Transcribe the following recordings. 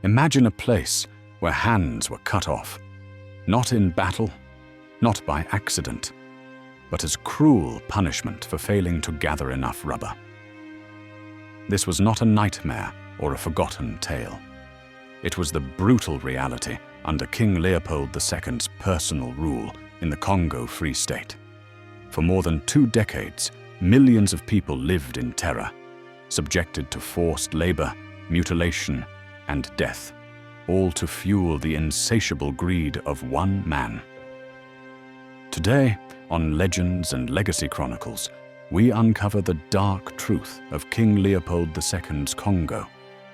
Imagine a place where hands were cut off, not in battle, not by accident, but as cruel punishment for failing to gather enough rubber. This was not a nightmare or a forgotten tale. It was the brutal reality under King Leopold II's personal rule in the Congo Free State. For more than 2 decades, millions of people lived in terror, subjected to forced labor, mutilation, and death, all to fuel the insatiable greed of one man. Today, on Legends and Legacy Chronicles, we uncover the dark truth of King Leopold II's Congo,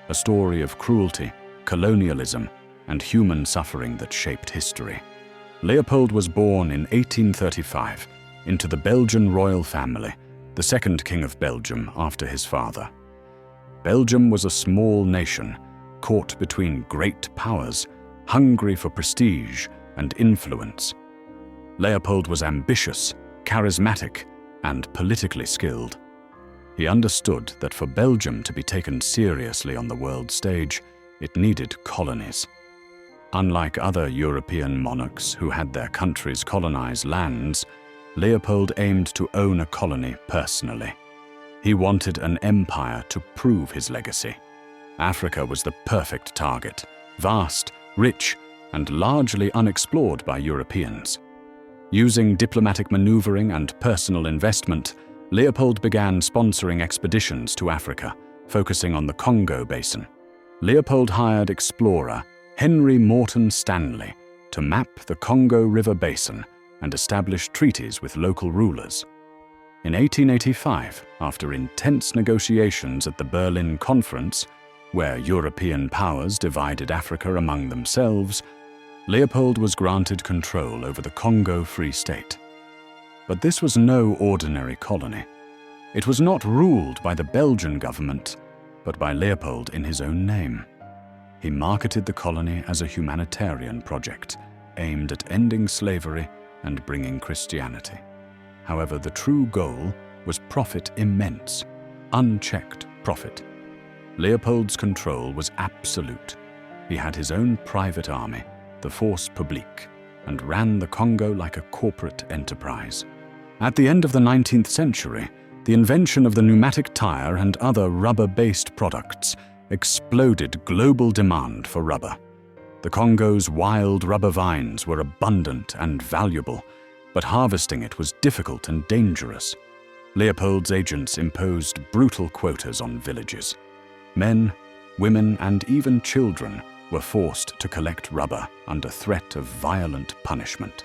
a story of cruelty, colonialism, and human suffering that shaped history. Leopold was born in 1835 into the Belgian royal family, the second king of Belgium after his father. Belgium was a small nation, caught between great powers, hungry for prestige and influence. Leopold was ambitious, charismatic, and politically skilled. He understood that for Belgium to be taken seriously on the world stage, it needed colonies. Unlike other European monarchs who had their countries colonize lands, Leopold aimed to own a colony personally. He wanted an empire to prove his legacy. Africa was the perfect target, vast, rich, and largely unexplored by Europeans. Using diplomatic maneuvering and personal investment, Leopold began sponsoring expeditions to Africa, focusing on the Congo basin. Leopold hired explorer Henry Morton Stanley to map the Congo River basin and establish treaties with local rulers. In 1885, after intense negotiations at the Berlin Conference, where European powers divided Africa among themselves, Leopold was granted control over the Congo Free State. But this was no ordinary colony. It was not ruled by the Belgian government, but by Leopold in his own name. He marketed the colony as a humanitarian project aimed at ending slavery and bringing Christianity. However, the true goal was profit immense, unchecked profit. Leopold's control was absolute. He had his own private army, the Force Publique, and ran the Congo like a corporate enterprise. At the end of the 19th century, the invention of the pneumatic tire and other rubber-based products exploded global demand for rubber. The Congo's wild rubber vines were abundant and valuable, but harvesting it was difficult and dangerous. Leopold's agents imposed brutal quotas on villages. Men, women, and even children were forced to collect rubber under threat of violent punishment.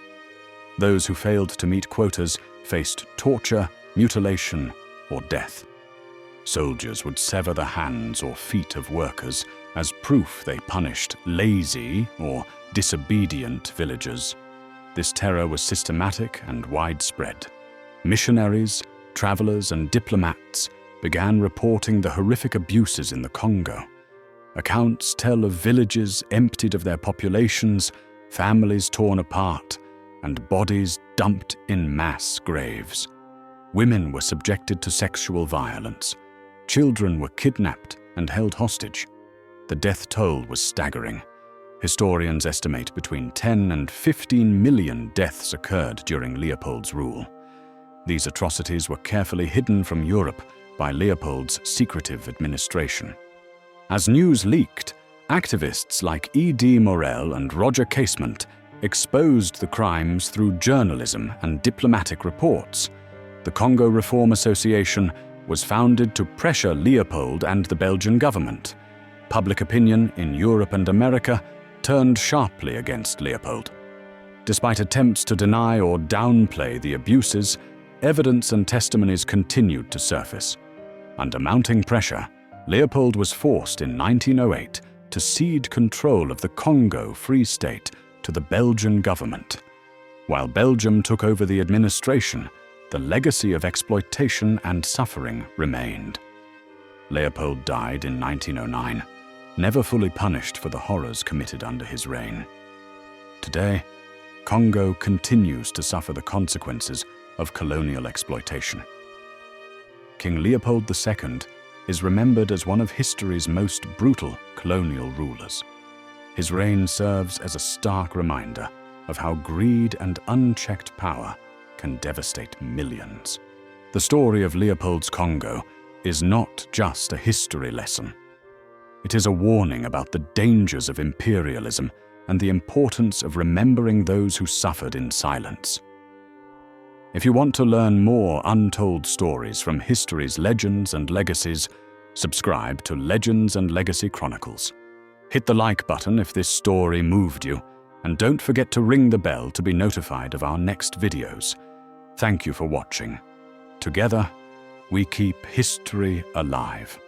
Those who failed to meet quotas faced torture, mutilation, or death. Soldiers would sever the hands or feet of workers as proof they punished lazy or disobedient villagers. This terror was systematic and widespread. Missionaries, travelers, and diplomats began reporting the horrific abuses in the Congo. Accounts tell of villages emptied of their populations, families torn apart, and bodies dumped in mass graves. Women were subjected to sexual violence. Children were kidnapped and held hostage. The death toll was staggering. Historians estimate between 10 and 15 million deaths occurred during Leopold's rule. These atrocities were carefully hidden from Europe by Leopold's secretive administration. As news leaked, activists like E.D. Morel and Roger Casement exposed the crimes through journalism and diplomatic reports. The Congo Reform Association was founded to pressure Leopold and the Belgian government. Public opinion in Europe and America turned sharply against Leopold. Despite attempts to deny or downplay the abuses, evidence and testimonies continued to surface. Under mounting pressure, Leopold was forced in 1908 to cede control of the Congo Free State to the Belgian government. While Belgium took over the administration, the legacy of exploitation and suffering remained. Leopold died in 1909, never fully punished for the horrors committed under his reign. Today, Congo continues to suffer the consequences of colonial exploitation. King Leopold II is remembered as one of history's most brutal colonial rulers. His reign serves as a stark reminder of how greed and unchecked power can devastate millions. The story of Leopold's Congo is not just a history lesson. It is a warning about the dangers of imperialism and the importance of remembering those who suffered in silence. If you want to learn more untold stories from history's legends and legacies, subscribe to Legends and Legacy Chronicles. Hit the like button if this story moved you, and don't forget to ring the bell to be notified of our next videos. Thank you for watching. Together, we keep history alive.